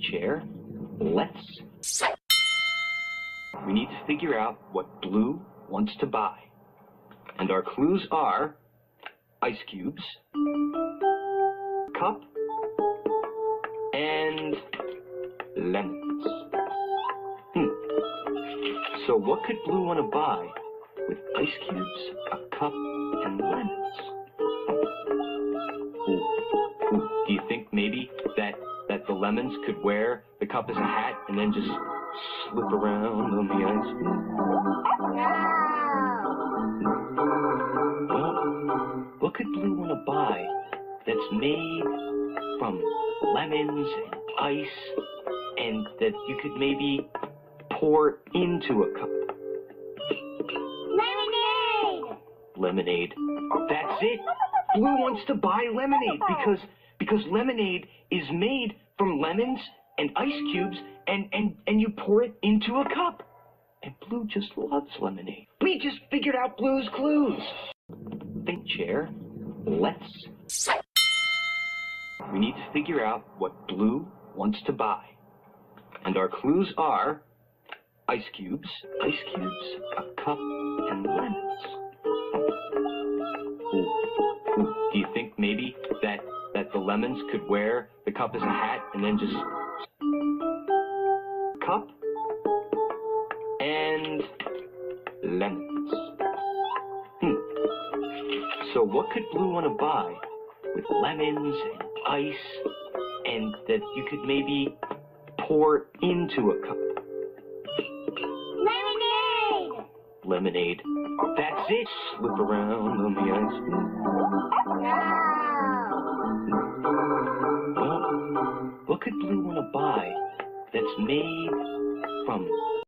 Think, Chair. Let's... We need to figure out what Blue wants to buy. And our clues are ice cubes, cup, and lemons. So what could Blue want to buy with ice cubes, a cup, and lemons? Do you think maybe that the lemons could wear the cup as a hat and then just slip around on the ice? Well, what could Blue want to buy that's made from lemons and ice and that you could maybe pour into a cup? Lemonade! Lemonade. That's it. Blue wants to buy lemonade because lemonade is made from lemons and ice cubes and you pour it into a cup. And Blue just loves lemonade. We just figured out Blue's clues. Think, Chair. Let's... We need to figure out what Blue wants to buy. And our clues are ice cubes, a cup, and lemons. Do you think maybe that the lemons could wear the cup as a hat and then just... Cup and lemons. So what could Blue want to buy with lemons and ice and that you could maybe pour into a cup? Lemonade! Lemonade. That's it. Slip around on the ice. Well, what could Blue want to buy that's made from